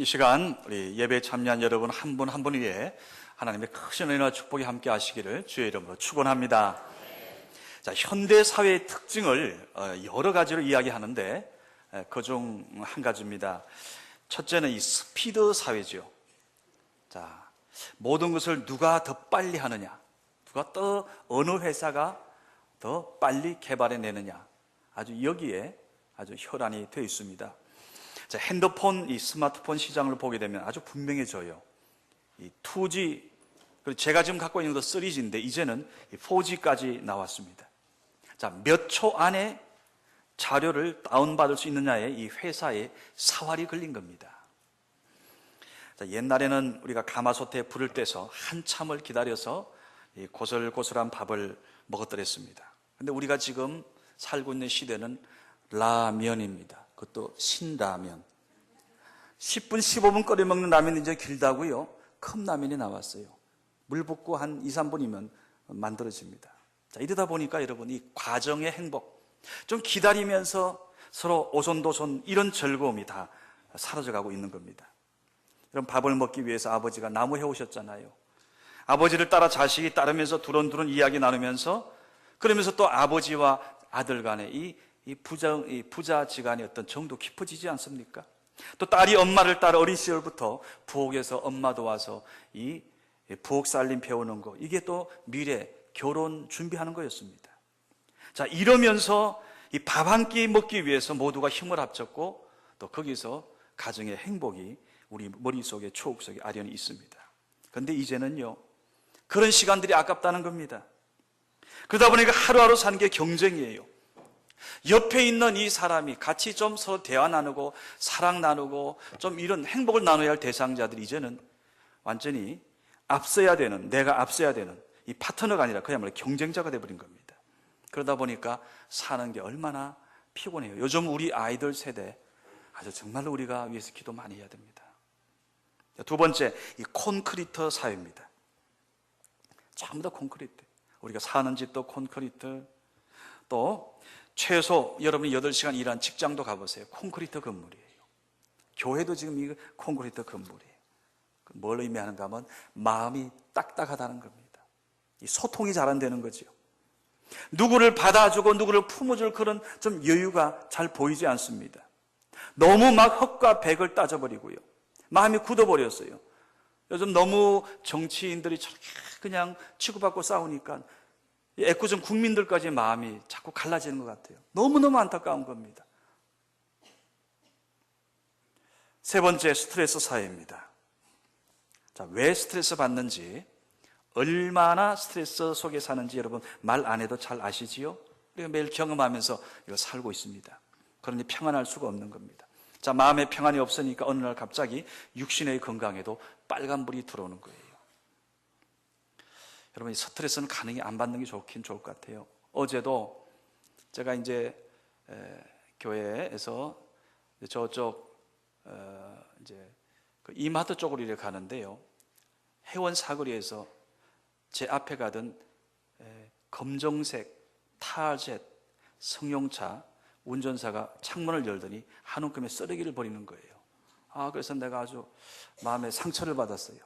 시간 우리 예배에 참여한 여러분 한 분 한 분 위에 하나님의 크신 은혜와 축복이 함께 하시기를 주의 이름으로 축원합니다. 자, 현대 사회의 특징을 여러 가지로 이야기하는데 그중 한 가지입니다. 첫째는 이 스피드 사회죠. 자, 모든 것을 누가 더 빨리 하느냐, 누가 또 어느 회사가 더 빨리 개발해내느냐, 아주 여기에 아주 혈안이 되어 있습니다. 자, 핸드폰, 이 스마트폰 시장을 보게 되면 아주 분명해져요. 이 2G, 그리고 제가 지금 갖고 있는 것도 3G인데 이제는 4G까지 나왔습니다. 자, 몇 초 안에 자료를 다운받을 수 있느냐에 이 회사의 사활이 걸린 겁니다. 자, 옛날에는 우리가 가마솥에 불을 떼서 한참을 기다려서 이 고슬고슬한 밥을 먹었더랬습니다. 근데 우리가 지금 살고 있는 시대는 라면입니다. 그것도 신라면. 10분, 15분 끓여 먹는 라면이 이제 길다고요. 컵라면이 나왔어요. 물 붓고 한 2, 3분이면 만들어집니다. 자, 이러다 보니까 여러분, 이 과정의 행복, 좀 기다리면서 서로 오손도손 이런 즐거움이 다 사라져가고 있는 겁니다. 여러분, 밥을 먹기 위해서 아버지가 나무 해오셨잖아요. 아버지를 따라 자식이 따르면서 두런두런 이야기 나누면서, 그러면서 또 아버지와 아들 간의 이 부자지간의 어떤 정도 깊어지지 않습니까? 또 딸이 엄마를 따라 어린 시절부터 부엌에서 엄마 도와서 이 부엌 살림 배우는 거, 이게 또 미래 결혼 준비하는 거였습니다. 자, 이러면서 이 밥 한 끼 먹기 위해서 모두가 힘을 합쳤고, 또 거기서 가정의 행복이 우리 머릿속에, 추억 속에 아련히 있습니다. 그런데 이제는요, 그런 시간들이 아깝다는 겁니다. 그러다 보니까 하루하루 사는 게 경쟁이에요. 옆에 있는 이 사람이 같이 좀 서로 대화 나누고 사랑 나누고 좀 이런 행복을 나눠야 할 대상자들이 이제는 완전히 앞서야 되는, 내가 앞서야 되는 이 파트너가 아니라 그야말로 경쟁자가 되어버린 겁니다. 그러다 보니까 사는 게 얼마나 피곤해요. 요즘 우리 아이들 세대 아주 정말로 우리가 위해서 기도 많이 해야 됩니다. 두 번째, 이 콘크리트 사회입니다. 전부 다 콘크리트. 우리가 사는 집도 콘크리트, 또 최소 여러분이 8시간 일한 직장도 가보세요. 콘크리트 건물이에요. 교회도 지금 이 콘크리트 건물이에요. 뭘 의미하는가 하면 마음이 딱딱하다는 겁니다. 이 소통이 잘 안 되는 거죠. 누구를 받아주고 누구를 품어줄 그런 좀 여유가 잘 보이지 않습니다. 너무 막 헛과 백을 따져버리고요. 마음이 굳어버렸어요. 요즘 너무 정치인들이 저렇게 그냥 치고받고 싸우니까 애꿎은 국민들까지 마음이 자꾸 갈라지는 것 같아요. 너무너무 안타까운 겁니다. 세 번째, 스트레스 사회입니다. 자, 왜 스트레스 받는지, 얼마나 스트레스 속에 사는지 여러분 말 안 해도 잘 아시지요? 우리가 매일 경험하면서 이거 살고 있습니다. 그러니 평안할 수가 없는 겁니다. 자, 마음에 평안이 없으니까 어느 날 갑자기 육신의 건강에도 빨간불이 들어오는 거예요. 여러분, 이 스트레스는 가능히 안 받는 게 좋긴 좋을 것 같아요. 어제도 제가 이제 교회에서 저쪽 이제 그 이마트 쪽으로 이렇게 가는데요. 해원 사거리에서 제 앞에 가던 검정색 타젯 승용차 운전사가 창문을 열더니 한 움큼의 쓰레기를 버리는 거예요. 그래서 내가 아주 마음에 상처를 받았어요.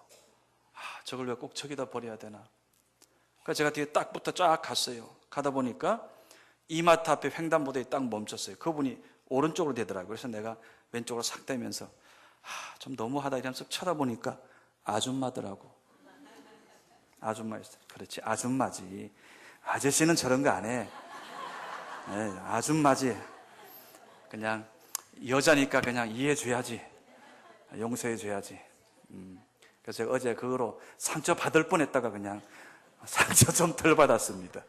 저걸 왜 꼭 저기다 버려야 되나? 그러니까 제가 뒤에 딱 붙어 쫙 갔어요. 가다 보니까 이마트 앞에 횡단보도에 딱 멈췄어요. 그분이 오른쪽으로 되더라고요. 그래서 내가 왼쪽으로 싹 대면서 좀 너무하다 이러면서 쳐다보니까 아줌마더라고. 아줌마였어요. 그렇지, 아줌마지. 아저씨는 저런 거 안 해. 네, 아줌마지. 그냥 여자니까 그냥 이해해줘야지. 용서해줘야지. 그래서 제가 어제 그거로 상처 받을 뻔했다가 그냥 상처 좀 덜 받았습니다.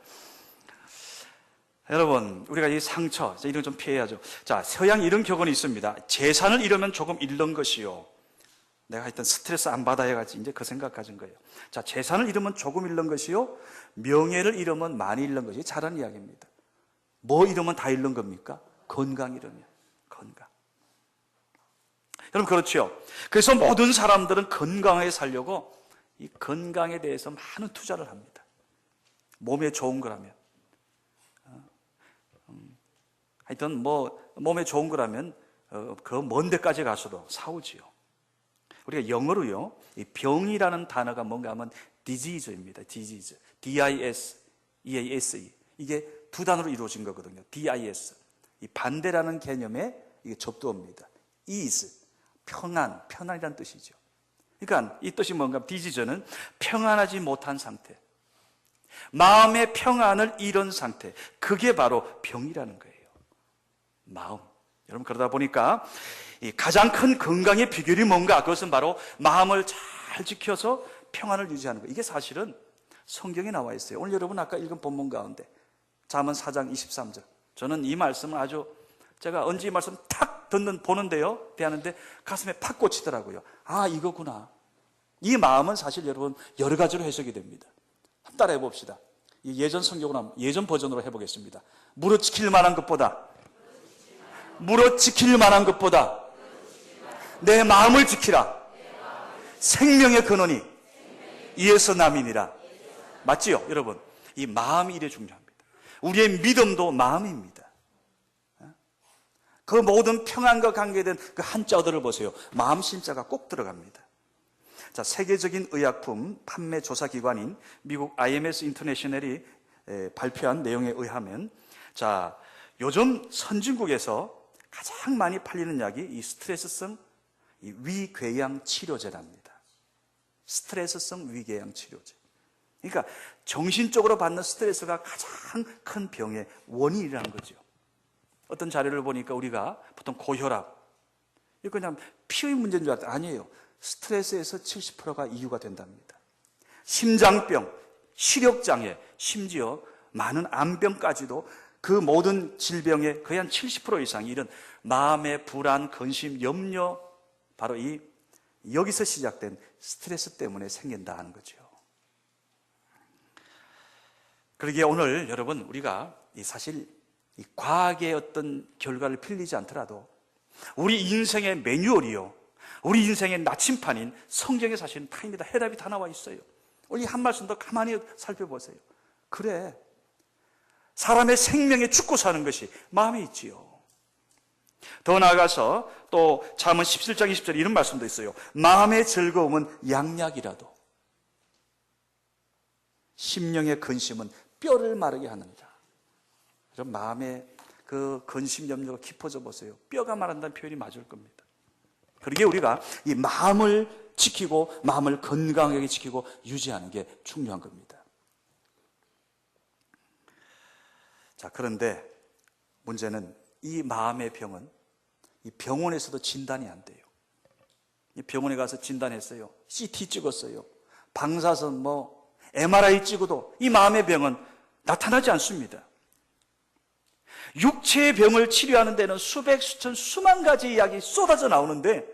여러분, 우리가 이 상처, 이런 거 좀 피해야죠. 자, 서양 이런 격언이 있습니다. 재산을 잃으면 조금 잃는 것이요. 내가 하여튼 스트레스 안 받아야지 이제 그 생각 가진 거예요. 자, 재산을 잃으면 조금 잃는 것이요. 명예를 잃으면 많이 잃는 것이 잘한 이야기입니다. 뭐 잃으면 다 잃는 겁니까? 건강 잃으면. 건강. 여러분, 그렇죠. 그래서 모든 사람들은 건강하게 살려고 이 건강에 대해서 많은 투자를 합니다. 몸에 좋은 거라면. 하여튼 뭐 몸에 좋은 거라면 그 먼 데까지 가서도 사오지요. 우리가 영어로요, 이 병이라는 단어가 뭔가 하면 disease입니다. disease. D-I-S, E-A-S-E. 이게 두 단어로 이루어진 거거든요. D-I-S. 이 반대라는 개념의 이게 접두어입니다. ease, 편안이라는 뜻이죠. 그러니까 이 뜻이 뭔가, disease는 평안하지 못한 상태, 마음의 평안을 잃은 상태, 그게 바로 병이라는 거예요. 마음. 여러분, 그러다 보니까 이 가장 큰 건강의 비결이 뭔가? 그것은 바로 마음을 잘 지켜서 평안을 유지하는 거예요. 이게 사실은 성경에 나와 있어요. 오늘 여러분 아까 읽은 본문 가운데 잠언 4장 23절. 저는 이 말씀을 아주, 제가 언제 이 말씀 탁 보는데요, 대하는데 가슴에 팍 꽂히더라고요. 아, 이거구나. 이 마음은 사실 여러분 여러 가지로 해석이 됩니다. 한번 따라해 봅시다. 예전 성경으로, 예전 버전으로 해보겠습니다. 무릇 지킬 만한 것보다 내 마음을 지키라. 생명의 근원이 이에서 남이니라. 맞지요, 여러분? 이 마음이 이래 중요합니다. 우리의 믿음도 마음입니다. 그 모든 평안과 관계된 그 한자어들을 보세요. 마음 심자가 꼭 들어갑니다. 자, 세계적인 의약품 판매 조사 기관인 미국 IMS 인터내셔널이 발표한 내용에 의하면, 자, 요즘 선진국에서 가장 많이 팔리는 약이 이 스트레스성 위궤양 치료제랍니다. 스트레스성 위궤양 치료제. 그러니까 정신적으로 받는 스트레스가 가장 큰 병의 원인이라는 거죠. 어떤 자료를 보니까 우리가 보통 고혈압, 이거 그냥 피의 문제인 줄 알았더니 아니에요. 스트레스에서 70%가 이유가 된답니다. 심장병, 시력장애, 심지어 많은 암병까지도 그 모든 질병의 거의 한 70% 이상이 이런 마음의 불안, 근심, 염려, 바로 여기서 시작된 스트레스 때문에 생긴다 하는 거죠. 그러기에 오늘 여러분, 우리가 사실 이 과학의 어떤 결과를 빌리지 않더라도 우리 인생의 매뉴얼이요, 우리 인생의 나침판인 성경에 사실은 다입니다. 해답이 다 나와 있어요. 우리 한 말씀 더 가만히 살펴보세요. 그래, 사람의 생명에 죽고 사는 것이 마음에 있지요. 더 나아가서 또 잠언 17장 20절 이런 말씀도 있어요. 마음의 즐거움은 양약이라도 심령의 근심은 뼈를 마르게 하느니라. 그럼 마음의 그 근심 염려가 깊어져 보세요. 뼈가 마른다는 표현이 맞을 겁니다. 그러기에 우리가 이 마음을 지키고 마음을 건강하게 지키고 유지하는 게 중요한 겁니다. 자, 그런데 문제는 이 마음의 병은 이 병원에서도 진단이 안 돼요. 이 병원에 가서 진단했어요. CT 찍었어요. 방사선 MRI 찍어도 이 마음의 병은 나타나지 않습니다. 육체의 병을 치료하는 데는 수백, 수천, 수만 가지 약이 쏟아져 나오는데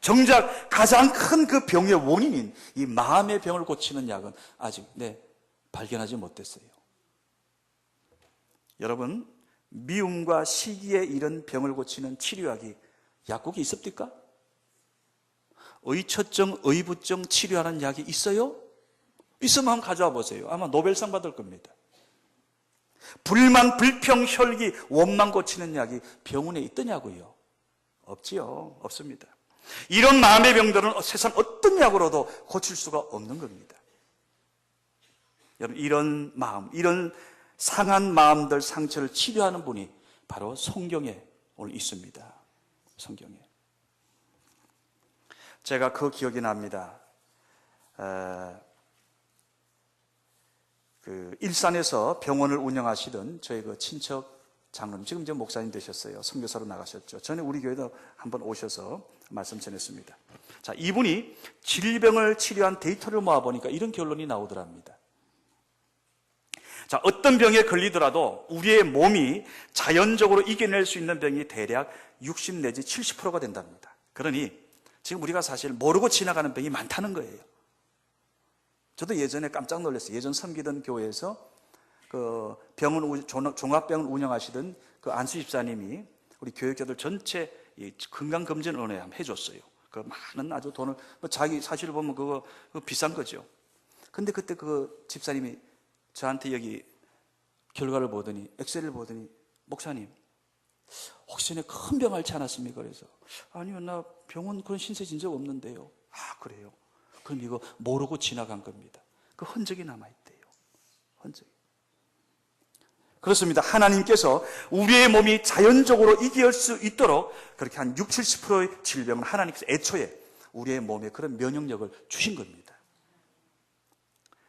정작 가장 큰 그 병의 원인인 이 마음의 병을 고치는 약은 아직 발견하지 못했어요. 여러분, 미움과 시기에 이런 병을 고치는 치료약이 약국에 있습니까? 의처증, 의부증 치료하는 약이 있어요? 있으면 한번 가져와 보세요. 아마 노벨상 받을 겁니다. 불만, 불평, 혈기, 원망 고치는 약이 병원에 있더냐고요? 없지요. 없습니다. 이런 마음의 병들은 세상 어떤 약으로도 고칠 수가 없는 겁니다. 여러분, 이런 마음, 이런 상한 마음들, 상처를 치료하는 분이 바로 성경에 오늘 있습니다. 성경에. 제가 그 기억이 납니다. 일산에서 병원을 운영하시던 저희 그 친척 장로님, 지금 이제 목사님 되셨어요. 선교사로 나가셨죠. 전에 우리 교회도 한번 오셔서 말씀 전했습니다. 자, 이분이 질병을 치료한 데이터를 모아보니까 이런 결론이 나오더랍니다. 자, 어떤 병에 걸리더라도 우리의 몸이 자연적으로 이겨낼 수 있는 병이 대략 60 내지 70%가 된답니다. 그러니 지금 우리가 사실 모르고 지나가는 병이 많다는 거예요. 저도 예전에 깜짝 놀랐어요. 예전 섬기던 교회에서 그 종합병원 운영하시던 그 안수 집사님이 우리 교육자들 전체 건강검진을 한번 해줬어요. 그 많은 아주 돈을, 자기 사실을 보면 그거 비싼 거죠. 근데 그때 그 집사님이 저한테 여기 결과를 보더니, 엑셀을 보더니, 목사님, 혹시 전에 큰 병 앓지 않았습니까? 그래서, 아니요, 나 병원 그런 신세 진 적 없는데요. 아, 그래요? 그럼 이거 모르고 지나간 겁니다. 그 흔적이 남아있대요. 흔적이. 그렇습니다. 하나님께서 우리의 몸이 자연적으로 이길 수 있도록 그렇게 한 60, 70%의 질병은 하나님께서 애초에 우리의 몸에 그런 면역력을 주신 겁니다.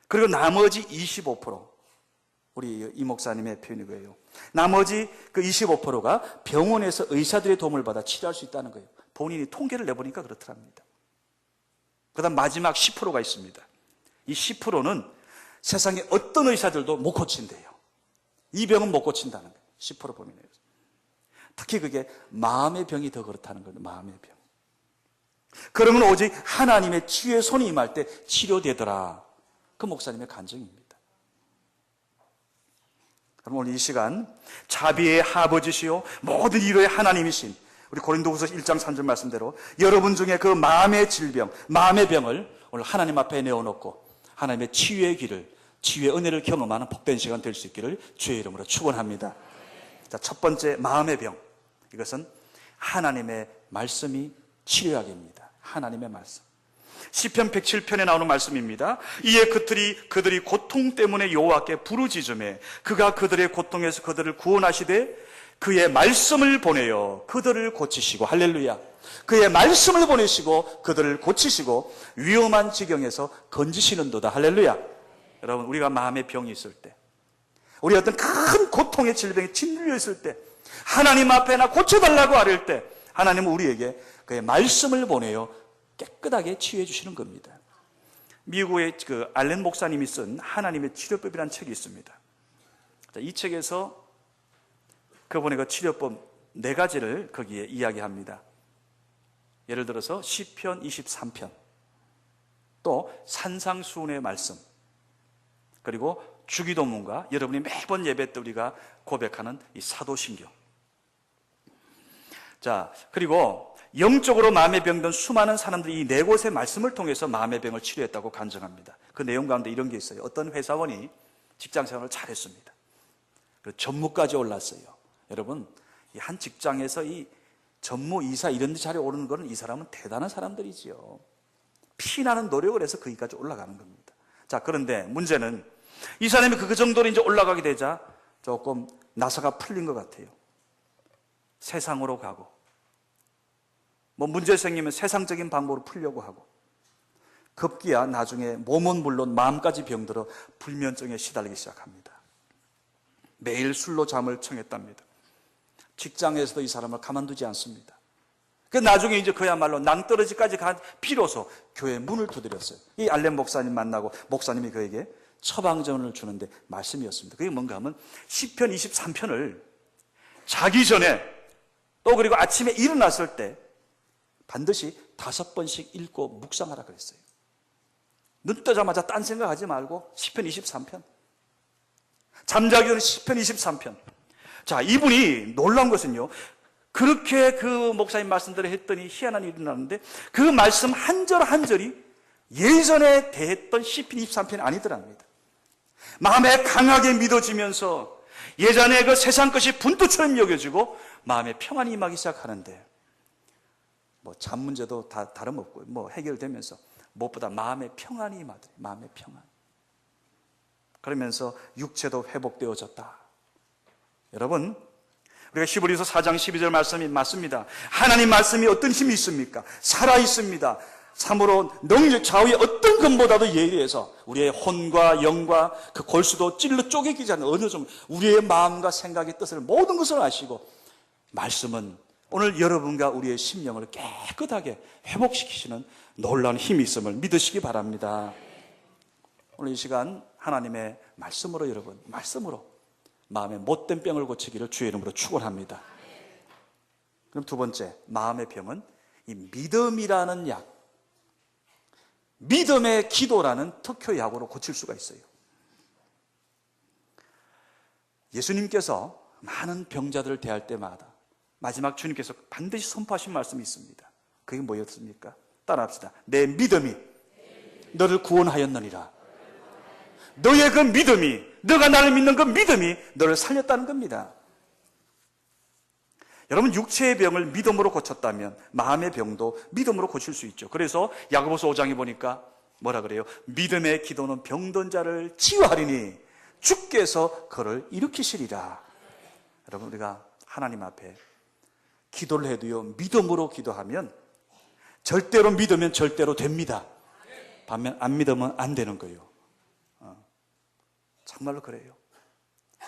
그리고 나머지 25%, 우리 이 목사님의 표현이고요. 나머지 그 25%가 병원에서 의사들의 도움을 받아 치료할 수 있다는 거예요. 본인이 통계를 내보니까 그렇더랍니다. 그 다음 마지막 10%가 있습니다. 이 10%는 세상에 어떤 의사들도 못 고친대요. 이 병은 못 고친다는 거예요. 10% 범위 내에서. 특히 그게 마음의 병이 더 그렇다는 거예요. 마음의 병. 그러면 오직 하나님의 치유의 손이 임할 때 치료되더라. 그 목사님의 간증입니다. 그럼 오늘 이 시간 자비의 아버지시요 모든 위로의 하나님이신 우리 고린도후서 1장 3절 말씀대로 여러분 중에 그 마음의 질병, 마음의 병을 오늘 하나님 앞에 내어놓고 하나님의 치유의 길을, 치유의 은혜를 경험하는 복된 시간 될 수 있기를 주의 이름으로 축원합니다. 자, 첫 번째 마음의 병. 이것은 하나님의 말씀이 치료약입니다. 하나님의 말씀. 시편 107편에 나오는 말씀입니다. 이에 그들이 고통 때문에 여호와께 부르짖으매 그가 그들의 고통에서 그들을 구원하시되 그의 말씀을 보내어 그들을 고치시고, 할렐루야, 그의 말씀을 보내시고 그들을 고치시고 위험한 지경에서 건지시는도다. 할렐루야. 여러분, 우리가 마음의 병이 있을 때, 우리 어떤 큰 고통의 질병에 짓눌려 있을 때, 하나님 앞에 나 고쳐달라고 아뢰을 때 하나님은 우리에게 그의 말씀을 보내어 깨끗하게 치유해 주시는 겁니다. 미국의 그 알렌 목사님이 쓴 하나님의 치료법이라는 책이 있습니다. 이 책에서 그분의 그 치료법 4가지를 거기에 이야기합니다. 예를 들어서 시편 23편, 또 산상수훈의 말씀, 그리고 주기도문과 여러분이 매번 예배 때 우리가 고백하는 이 사도신경. 자, 그리고 영적으로 마음의 병든 수많은 사람들이 이 4곳의 말씀을 통해서 마음의 병을 치료했다고 간증합니다. 그 내용 가운데 이런 게 있어요. 어떤 회사원이 직장생활을 잘했습니다. 그리고 전무까지 올랐어요. 여러분, 한 직장에서 이 전무, 이사 이런 데 자리에 오르는 거는 이 사람은 대단한 사람들이지요. 피나는 노력을 해서 거기까지 올라가는 겁니다. 자, 그런데 문제는 이 사람이 그 정도로 이제 올라가게 되자 조금 나사가 풀린 것 같아요. 세상으로 가고, 뭐 문제 생기면 세상적인 방법으로 풀려고 하고, 급기야 나중에 몸은 물론 마음까지 병들어 불면증에 시달리기 시작합니다. 매일 술로 잠을 청했답니다. 직장에서도 이 사람을 가만두지 않습니다. 그 나중에 이제 그야말로 낭떠러지까지 간 비로소 교회 문을 두드렸어요. 이 알렌 목사님 만나고 목사님이 그에게 처방전을 주는데 말씀이었습니다. 그게 뭔가 하면 시편 23편을 자기 전에 또 그리고 아침에 일어났을 때 반드시 5번씩 읽고 묵상하라 그랬어요. 눈 뜨자마자 딴 생각하지 말고 시편 23편, 잠자기 전에 시편 23편. 자, 이분이 놀라운 것은요, 그렇게 그 목사님 말씀대로 했더니 희한한 일이 일어났는데 그 말씀 한 절 한 절이 예전에 대했던 시편 23편이 아니더랍니다. 마음에 강하게 믿어지면서 예전에 그 세상 것이 분투처럼 여겨지고 마음에 평안이 임하기 시작하는데, 뭐 잠 문제도 다 다름없고 뭐 해결되면서 무엇보다 마음의 평안이 임하더래. 마음의 평안. 그러면서 육체도 회복되어졌다. 여러분, 우리가 히브리서 4장 12절 말씀이 맞습니다. 하나님 말씀이 어떤 힘이 있습니까? 살아있습니다. 참으로 능력 좌우의 어떤 검보다도 예리해서 우리의 혼과 영과 그 골수도 찔러 쪼개기지 않는 어느 좀 우리의 마음과 생각의 뜻을 모든 것을 아시고, 말씀은 오늘 여러분과 우리의 심령을 깨끗하게 회복시키시는 놀라운 힘이 있음을 믿으시기 바랍니다. 오늘 이 시간 하나님의 말씀으로, 여러분, 말씀으로 마음의 못된 병을 고치기를 주의 이름으로 축원합니다. 그럼 두 번째, 마음의 병은 이 믿음이라는 약, 믿음의 기도라는 특효약으로 고칠 수가 있어요. 예수님께서 많은 병자들을 대할 때마다 마지막 주님께서 반드시 선포하신 말씀이 있습니다. 그게 뭐였습니까? 따라합시다. 내 믿음이 너를 구원하였느니라. 너의 그 믿음이, 너가 나를 믿는 그 믿음이 너를 살렸다는 겁니다. 여러분, 육체의 병을 믿음으로 고쳤다면 마음의 병도 믿음으로 고칠 수 있죠. 그래서 야고보서 5장에 보니까 뭐라 그래요? 믿음의 기도는 병든 자를 치유하리니 주께서 그를 일으키시리라. 여러분, 우리가 하나님 앞에 기도를 해도요, 믿음으로 기도하면 절대로 믿으면 절대로 됩니다. 반면 안 믿으면 안 되는 거예요. 정말로 그래요.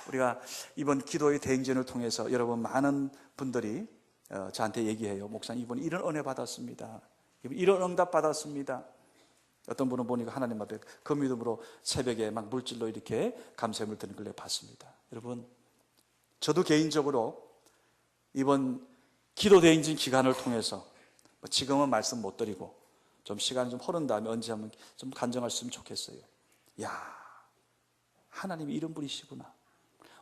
우리가 이번 기도의 대행전을 통해서 여러분, 많은 분들이 저한테 얘기해요. 목사님, 이번 이런 은혜 받았습니다. 이런 응답 받았습니다. 어떤 분은 보니까 하나님 앞에 그 믿음으로 새벽에 막 물질로 이렇게 감사함을 드리는 걸 봤습니다. 여러분, 저도 개인적으로 이번 기도 대행진 기간을 통해서 지금은 말씀 못 드리고 좀 시간이 좀 흐른 다음에 언제 한번 좀 간증할 수 있으면 좋겠어요. 야, 하나님이 이런 분이시구나.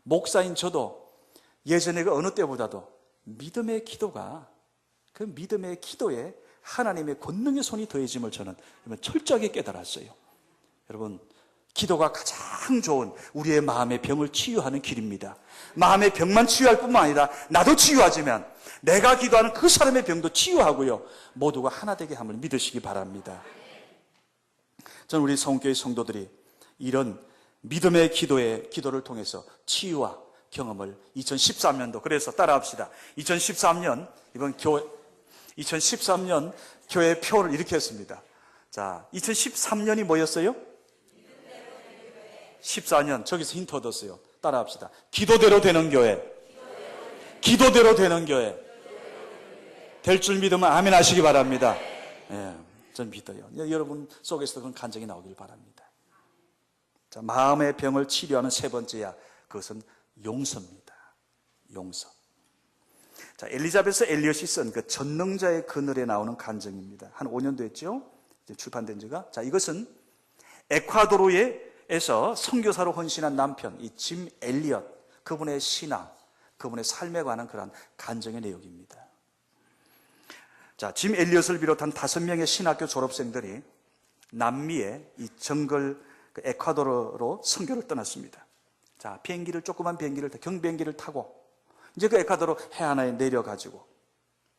목사인 저도 예전에 그 어느 때보다도 믿음의 기도가, 그 믿음의 기도에 하나님의 권능의 손이 더해짐을 저는 철저하게 깨달았어요. 여러분, 기도가 가장 좋은 우리의 마음의 병을 치유하는 길입니다. 마음의 병만 치유할 뿐만 아니라 나도 치유하지만 내가 기도하는 그 사람의 병도 치유하고요, 모두가 하나 되게 함을 믿으시기 바랍니다. 저는 우리 성교회 성도들이 이런 믿음의 기도를 통해서 치유와 경험을 2013년도, 그래서 따라합시다. 2013년 교회 표를 이렇게 했습니다. 자, 2013년이 뭐였어요? 14년, 저기서 힌트 얻었어요. 따라합시다. 기도대로 되는 교회. 기도대로 되는 교회. 될 줄 믿으면 아멘 하시기 바랍니다. 예, 전 믿어요. 여러분 속에서도 그런 간증이 나오길 바랍니다. 자, 마음의 병을 치료하는 세 번째야, 그것은 용서입니다. 용서. 자, 엘리자베스 엘리엇이 쓴 그 전능자의 그늘에 나오는 간증입니다. 한 5년 됐죠? 이제 출판된 지가. 자, 이것은 에콰도르에서 선교사로 헌신한 남편, 이 짐 엘리엇, 그분의 신앙, 그분의 삶에 관한 그런 간증의 내용입니다. 자, 짐 엘리엇을 비롯한 5명의 신학교 졸업생들이 남미의 이 정글 에콰도르로 선교를 떠났습니다. 자, 조그만 비행기를, 경비행기를 타고 이제 그 에콰도르 해안에 내려가지고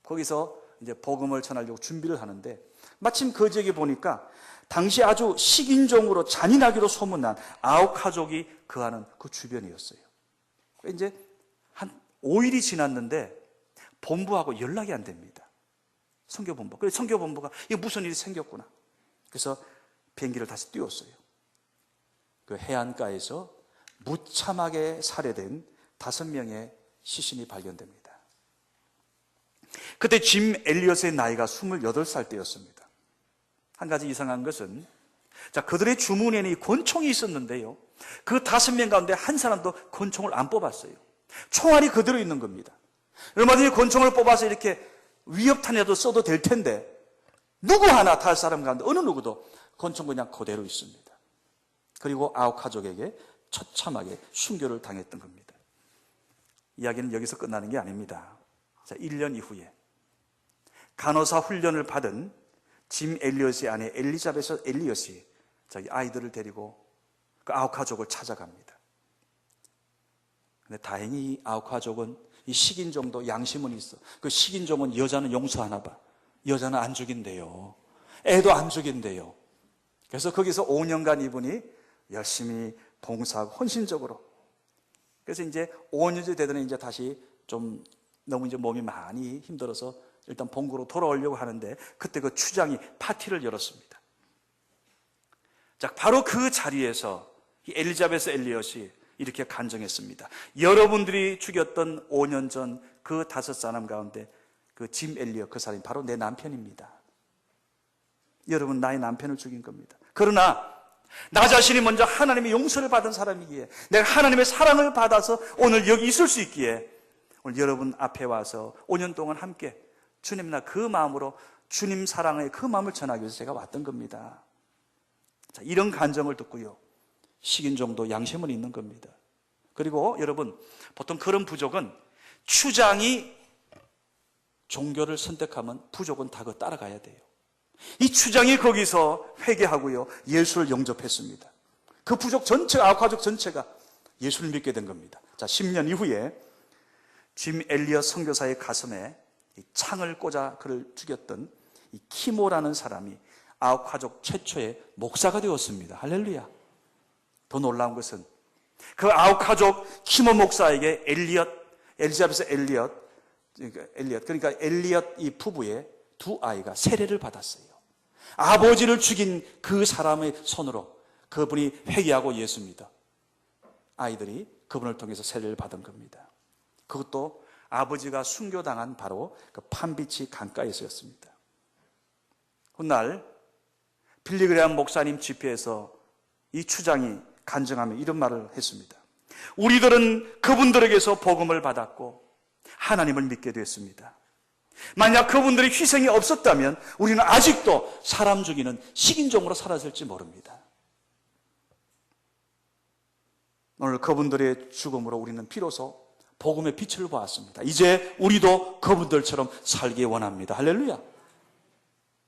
거기서 이제 복음을 전하려고 준비를 하는데, 마침 그 지역에 보니까 당시 아주 식인종으로 잔인하기로 소문난 아우카족이 거하는 그 주변이었어요. 이제 한 5일이 지났는데 본부하고 연락이 안 됩니다. 선교본부. 그래서 선교본부가 이게 무슨 일이 생겼구나. 그래서 비행기를 다시 띄웠어요. 그 해안가에서 무참하게 살해된 5명의 시신이 발견됩니다. 그때 짐 엘리엇의 나이가 28살 때였습니다. 한 가지 이상한 것은, 자, 그들의 주문에는 이 권총이 있었는데요, 그 5명 가운데 한 사람도 권총을 안 뽑았어요. 총알이 그대로 있는 겁니다. 얼마든지 권총을 뽑아서 이렇게 위협탄이라도 써도 될 텐데, 누구 하나 탈 사람 가운데 어느 누구도 권총 그냥 그대로 있습니다. 그리고 아우카족에게 처참하게 순교를 당했던 겁니다. 이야기는 여기서 끝나는 게 아닙니다. 자, 1년 이후에 간호사 훈련을 받은 짐 엘리엇의 아내 엘리자베스 엘리엇이 자기 아이들을 데리고 그 아우카족을 찾아갑니다. 근데 다행히 이 아우카족은 이 식인종도 양심은 있어. 그 식인종은 여자는 용서하나 봐. 여자는 안 죽인대요. 애도 안 죽인대요. 그래서 거기서 5년간 이분이 열심히 봉사하고 헌신적으로. 그래서 이제 5년째 되더니 이제 다시 좀 너무 이제 몸이 많이 힘들어서 일단 본국으로 돌아오려고 하는데, 그때 그 추장이 파티를 열었습니다. 자, 바로 그 자리에서 이 엘리자베스 엘리엇이 이렇게 간증했습니다. 여러분들이 죽였던 5년 전 그 5사람 가운데 그 짐 엘리엇, 그 사람이 바로 내 남편입니다. 여러분, 나의 남편을 죽인 겁니다. 그러나 나 자신이 먼저 하나님의 용서를 받은 사람이기에, 내가 하나님의 사랑을 받아서 오늘 여기 있을 수 있기에, 오늘 여러분 앞에 와서 5년 동안 함께 주님, 나 그 마음으로 주님 사랑의 그 마음을 전하기 위해서 제가 왔던 겁니다. 자, 이런 간정을 듣고요, 식인종도 양심은 있는 겁니다. 그리고 여러분, 보통 그런 부족은 추장이 종교를 선택하면 부족은 다 그거 따라가야 돼요. 이 추장이 거기서 회개하고요, 예수를 영접했습니다. 그 부족 전체가, 아우카족 전체가 예수를 믿게 된 겁니다. 자, 10년 이후에 짐 엘리엇 선교사의 가슴에 이 창을 꽂아 그를 죽였던 이 키모라는 사람이 아웃가족 최초의 목사가 되었습니다. 할렐루야. 더 놀라운 것은 그 아웃가족 키모 목사에게 엘리자베스 엘리엇, 그러니까 엘리엇 이 부부의 두 아이가 세례를 받았어요. 아버지를 죽인 그 사람의 손으로 그분이 회개하고 예수 믿어 아이들이 그분을 통해서 세례를 받은 겁니다. 그것도 아버지가 순교당한 바로 그 판비치 강가에서였습니다. 훗날 빌리그레암 목사님 집회에서 이 추장이 간증하며 이런 말을 했습니다. 우리들은 그분들에게서 복음을 받았고 하나님을 믿게 됐습니다. 만약 그분들의 희생이 없었다면 우리는 아직도 사람 죽이는 식인종으로 살았을지 모릅니다. 오늘 그분들의 죽음으로 우리는 비로소 복음의 빛을 보았습니다. 이제 우리도 그분들처럼 살기 원합니다. 할렐루야.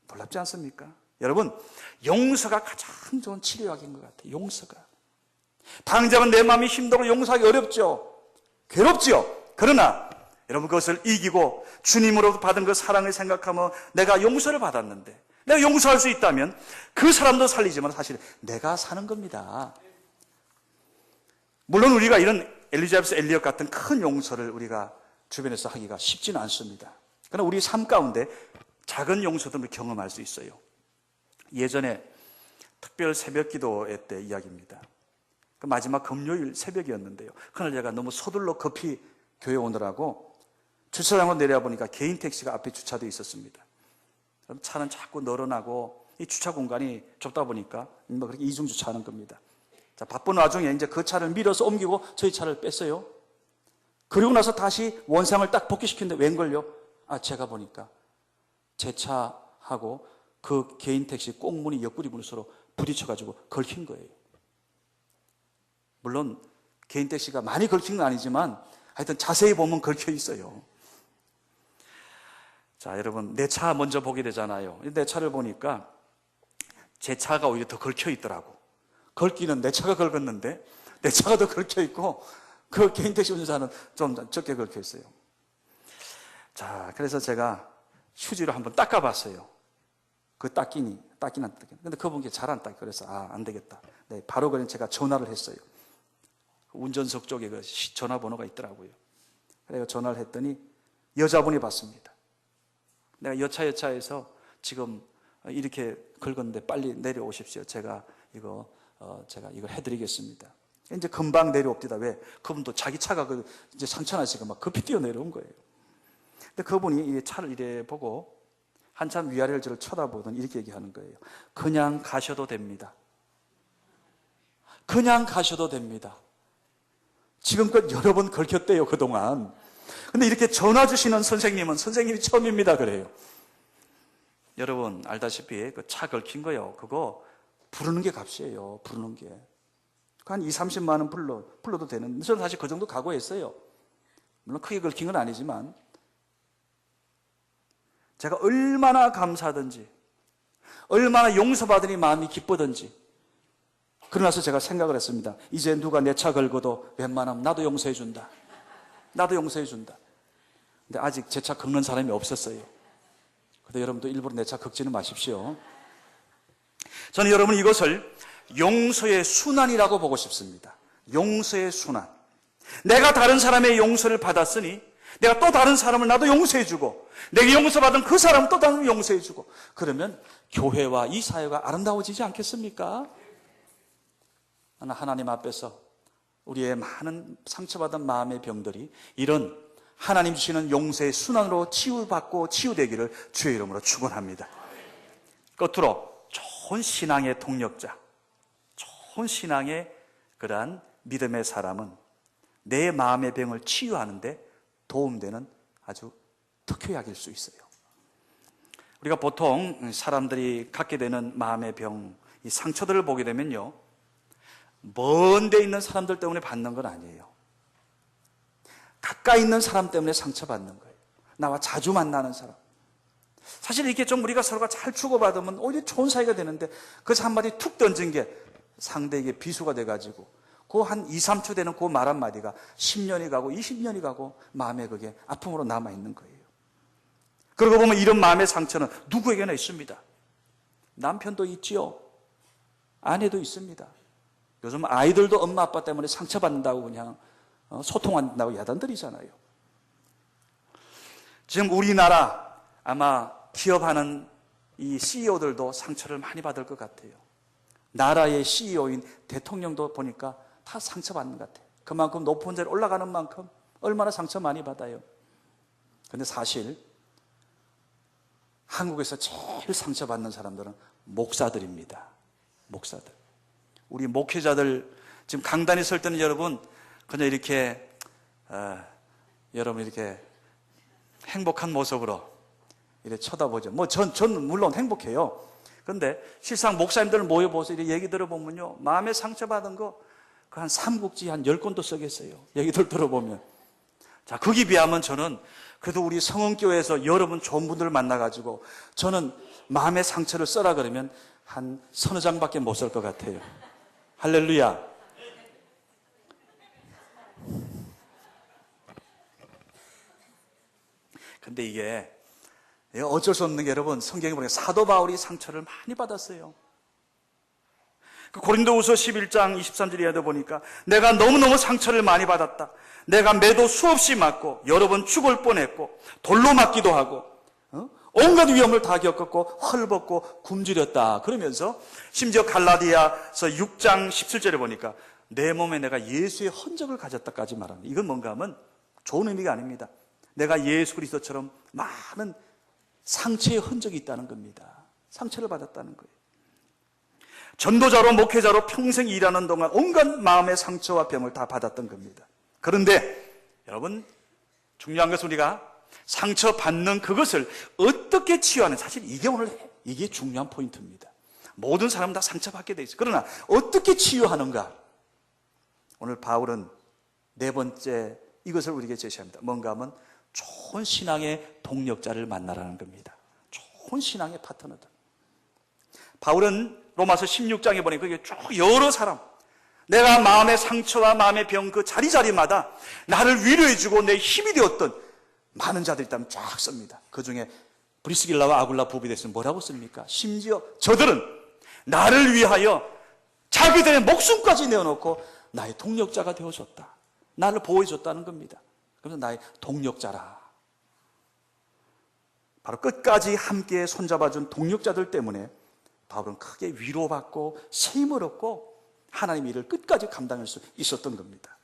놀랍지 않습니까? 여러분, 용서가 가장 좋은 치료약인 것 같아요. 용서가. 당장은 내 마음이 힘들고 용서하기 어렵죠. 괴롭죠. 그러나 여러분, 그것을 이기고 주님으로부터 받은 그 사랑을 생각하며 내가 용서를 받았는데, 내가 용서할 수 있다면 그 사람도 살리지만 사실 내가 사는 겁니다. 물론 우리가 이런 엘리자베스 엘리엇 같은 큰 용서를 우리가 주변에서 하기가 쉽지는 않습니다. 그러나 우리 삶 가운데 작은 용서들을 경험할 수 있어요. 예전에 특별 새벽 기도회 때 이야기입니다. 그 마지막 금요일 새벽이었는데요. 그날 제가 너무 서둘러 급히 교회 오느라고 주차장으로 내려보니까 개인 택시가 앞에 주차되어 있었습니다. 그럼 차는 자꾸 늘어나고 이 주차 공간이 좁다 보니까 그렇게 이중 주차하는 겁니다. 자, 바쁜 와중에 이제 그 차를 밀어서 옮기고 저희 차를 뺐어요. 그리고 나서 다시 원상을 딱 복귀시키는데 웬걸요? 제가 보니까 제 차하고 그 개인 택시 꽁무니 옆구리 문이 서로 부딪혀가지고 걸힌 거예요. 물론 개인 택시가 많이 걸힌 건 아니지만 하여튼 자세히 보면 걸혀 있어요. 자, 여러분, 내 차 먼저 보게 되잖아요. 내 차를 보니까 제 차가 오히려 더 걸혀 있더라고. 걸기는 내 차가 걸었는데 내 차가 더 걸혀 있고 그 개인 택시 운전자는 좀 적게 걸혀 있어요. 자, 그래서 제가 휴지로 한번 닦아봤어요. 그 닦이나 안 닦이나. 근데 그분께 잘 안 닦여. 그래서 안 되겠다. 네, 바로 그냥 제가 전화를 했어요. 운전석 쪽에 그 전화번호가 있더라고요. 그래서 전화를 했더니 여자분이 받습니다. 내가 여차여차해서 지금 이렇게 긁었는데 빨리 내려오십시오. 제가 이거 해드리겠습니다. 이제 금방 내려옵니다. 왜? 그분도 자기 차가 이제 상처나시고 막 급히 뛰어내려온 거예요. 근데 그분이 이 차를 이래 보고 한참 위아래를 저를 쳐다보더니 이렇게 얘기하는 거예요. 그냥 가셔도 됩니다. 그냥 가셔도 됩니다. 지금껏 여러 번 걸켰대요, 그동안. 근데 이렇게 전화 주시는 선생님은 선생님이 처음입니다, 그래요. 여러분, 알다시피 그 차 걸킨 거요. 그거 부르는 게 값이에요, 부르는 게. 한 20, 30만 원 불러도 되는. 저는 사실 그 정도 각오했어요. 물론 크게 걸킨 건 아니지만. 제가 얼마나 감사하든지, 얼마나 용서받으니 마음이 기쁘든지, 그러나서 제가 생각을 했습니다. 이제 누가 내 차 걸고도 웬만하면 나도 용서해준다. 나도 용서해준다. 근데 아직 제 차 긁는 사람이 없었어요. 근데 여러분도 일부러 내 차 긁지는 마십시오. 저는 여러분 이것을 용서의 순환이라고 보고 싶습니다. 용서의 순환. 내가 다른 사람의 용서를 받았으니 내가 또 다른 사람을 나도 용서해주고, 내게 용서받은 그 사람은 또 다른 사람을 용서해주고, 그러면 교회와 이 사회가 아름다워지지 않겠습니까? 하나님 앞에서 우리의 많은 상처받은 마음의 병들이 이런 하나님 주시는 용서의 순환으로 치유받고 치유되기를 주의 이름으로 축원합니다. 끝으로 좋은 신앙의 동력자, 좋은 신앙의 그러한 믿음의 사람은 내 마음의 병을 치유하는 데 도움되는 아주 특효약일 수 있어요. 우리가 보통 사람들이 갖게 되는 마음의 병, 이 상처들을 보게 되면요, 먼 데 있는 사람들 때문에 받는 건 아니에요. 가까이 있는 사람 때문에 상처받는 거예요. 나와 자주 만나는 사람. 사실 이렇게 좀 우리가 서로가 잘 주고받으면 오히려 좋은 사이가 되는데, 그래서 한마디 툭 던진 게 상대에게 비수가 돼가지고 그 한 2, 3초 되는 그 말 한마디가 10년이 가고 20년이 가고 마음에 그게 아픔으로 남아있는 거예요. 그러고 보면 이런 마음의 상처는 누구에게나 있습니다. 남편도 있지요. 아내도 있습니다. 요즘 아이들도 엄마 아빠 때문에 상처받는다고 그냥 소통 안 된다고 야단들이잖아요. 지금 우리나라 아마 기업하는 이 CEO들도 상처를 많이 받을 것 같아요. 나라의 CEO인 대통령도 보니까 다 상처받는 것 같아요. 그만큼 높은 자리에 올라가는 만큼 얼마나 상처 많이 받아요. 그런데 사실 한국에서 제일 상처받는 사람들은 목사들입니다. 목사들. 우리 목회자들 지금 강단에 설 때는 여러분 그냥 이렇게 여러분 이렇게 행복한 모습으로 이렇게 쳐다보죠. 전 물론 행복해요. 그런데 실상 목사님들 모여보세요. 이렇게 얘기 들어보면요, 마음에 상처받은 거 그 한 삼국지 한 10권도 쓰겠어요. 얘기들 들어보면. 자, 거기 비하면 저는 그래도 우리 성원교회에서 여러분 좋은 분들을 만나가지고 저는 마음의 상처를 써라 그러면 한 서너 장밖에 못 쓸 것 같아요. 할렐루야. 근데 이게 어쩔 수 없는 게 여러분 성경에 보니까 사도 바울이 상처를 많이 받았어요. 고린도후서 11장 23절에도 보니까 내가 너무너무 상처를 많이 받았다. 내가 매도 수없이 맞고 여러 번 죽을 뻔했고 돌로 맞기도 하고 온갖 위험을 다 겪었고 헐벗고 굶주렸다. 그러면서 심지어 갈라디아서 6장 17절에 보니까 내 몸에 내가 예수의 흔적을 가졌다까지 말합니다. 이건 뭔가 하면 좋은 의미가 아닙니다. 내가 예수 그리스도처럼 많은 상처의 흔적이 있다는 겁니다. 상처를 받았다는 거예요. 전도자로 목회자로 평생 일하는 동안 온갖 마음의 상처와 병을 다 받았던 겁니다. 그런데 여러분 중요한 것은 우리가 상처받는 그것을 어떻게 치유하는, 사실 이게 중요한 포인트입니다. 모든 사람은 다 상처받게 돼 있어요. 그러나 어떻게 치유하는가? 오늘 바울은 네 번째 이것을 우리에게 제시합니다. 뭔가 하면 좋은 신앙의 동력자를 만나라는 겁니다. 좋은 신앙의 파트너들. 바울은 로마서 16장에 보니까 그게 쭉 여러 사람, 내가 마음의 상처와 마음의 병 그 자리자리마다 나를 위로해주고 내 힘이 되었던 많은 자들이 있다면 쫙 씁니다. 그 중에 브리스길라와 아굴라 부부에 대해서 뭐라고 씁니까? 심지어 저들은 나를 위하여 자기들의 목숨까지 내어놓고 나의 동력자가 되어줬다. 나를 보호해줬다는 겁니다. 그래서 나의 동력자라. 바로 끝까지 함께 손잡아준 동력자들 때문에 바울은 크게 위로받고 세임을 얻고 하나님의 일을 끝까지 감당할 수 있었던 겁니다.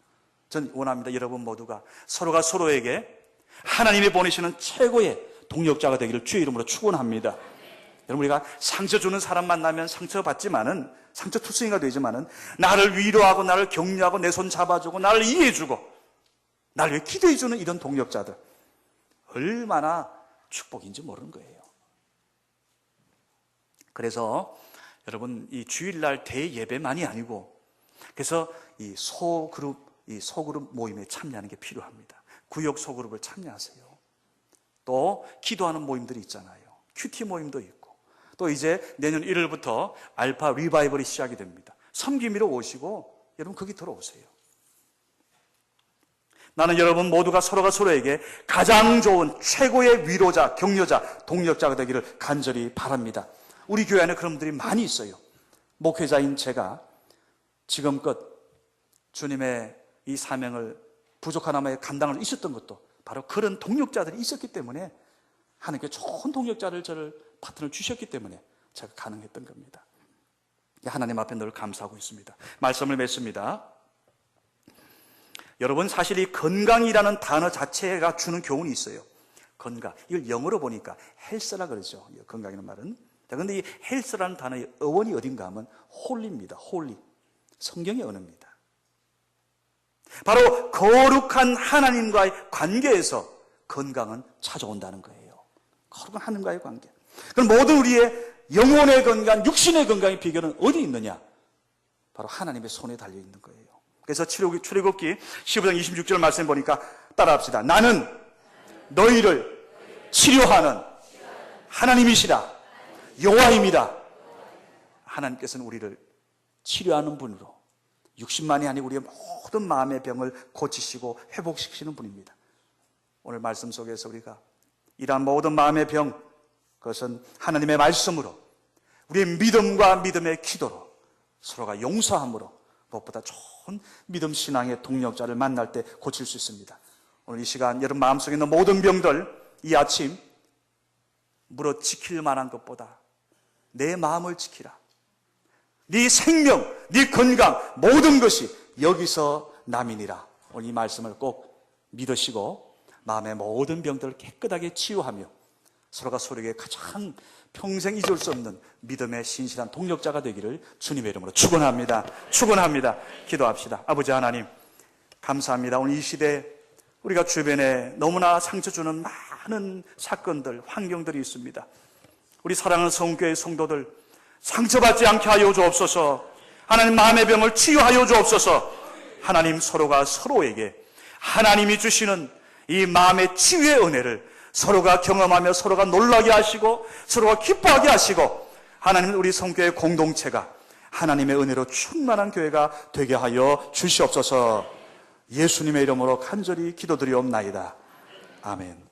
전 원합니다. 여러분 모두가 서로가 서로에게 하나님이 보내시는 최고의 동력자가 되기를 주의 이름으로 축원합니다. 여러분, 우리가 상처 주는 사람 만나면 상처받지만은, 상처 투성이가 되지만은 나를 위로하고 나를 격려하고 내 손 잡아주고 나를 이해해주고 나를 위해 기도해주는 이런 동력자들, 얼마나 축복인지 모르는 거예요. 그래서 여러분, 이 주일날 대예배만이 아니고, 그래서 이 소그룹 모임에 참여하는 게 필요합니다. 구역 소그룹을 참여하세요. 또 기도하는 모임들이 있잖아요. 큐티 모임도 있고, 또 이제 내년 1월부터 알파 리바이벌이 시작이 됩니다. 섬김이로 오시고 여러분 거기 들어오세요. 나는 여러분 모두가 서로가 서로에게 가장 좋은 최고의 위로자, 격려자, 동력자가 되기를 간절히 바랍니다. 우리 교회 안에 그런 분들이 많이 있어요. 목회자인 제가 지금껏 주님의 이 사명을 부족하나마의 감당을 있었던 것도 바로 그런 동력자들이 있었기 때문에, 하나님께 좋은 동력자를 저를 파트너를 주셨기 때문에 제가 가능했던 겁니다. 하나님 앞에 늘 감사하고 있습니다. 말씀을 맺습니다. 여러분, 사실 이 건강이라는 단어 자체가 주는 교훈이 있어요. 건강, 이걸 영어로 보니까 헬스라 그러죠. 건강이라는 말은. 그런데 이 헬스라는 단어의 어원이 어딘가 하면 홀리입니다. 홀리, 성경의 언어입니다. 바로 거룩한 하나님과의 관계에서 건강은 찾아온다는 거예요. 거룩한 하나님과의 관계. 그럼 모든 우리의 영혼의 건강, 육신의 건강의 비결은 어디 있느냐? 바로 하나님의 손에 달려있는 거예요. 그래서 출애굽기 15장 26절 말씀 보니까 따라합시다. 나는 너희를 치료하는 하나님이시라. 여호와입니다. 하나님께서는 우리를 치료하는 분으로, 육신만이 아니고 우리의 모든 마음의 병을 고치시고 회복시키시는 분입니다. 오늘 말씀 속에서 우리가 이러한 모든 마음의 병, 그것은 하나님의 말씀으로, 우리의 믿음과 믿음의 기도로, 서로가 용서함으로, 무엇보다 좋은 믿음 신앙의 동력자를 만날 때 고칠 수 있습니다. 오늘 이 시간 여러분 마음속에 있는 모든 병들, 이 아침 물어 지킬 만한 것보다 내 마음을 지키라. 네 생명, 네 건강, 모든 것이 여기서 남이니라. 오늘 이 말씀을 꼭 믿으시고 마음의 모든 병들을 깨끗하게 치유하며 서로가 서로에게 가장 평생 잊을 수 없는 믿음의 신실한 동력자가 되기를 주님의 이름으로 축원합니다. 축원합니다. 기도합시다. 아버지 하나님, 감사합니다. 오늘 이 시대에 우리가 주변에 너무나 상처 주는 많은 사건들, 환경들이 있습니다. 우리 사랑하는 성교회 성도들 상처받지 않게 하여 주옵소서. 하나님 마음의 병을 치유하여 주옵소서. 하나님 서로가 서로에게 하나님이 주시는 이 마음의 치유의 은혜를 서로가 경험하며 서로가 놀라게 하시고 서로가 기뻐하게 하시고 하나님 우리 성교회 공동체가 하나님의 은혜로 충만한 교회가 되게 하여 주시옵소서. 예수님의 이름으로 간절히 기도드리옵나이다. 아멘.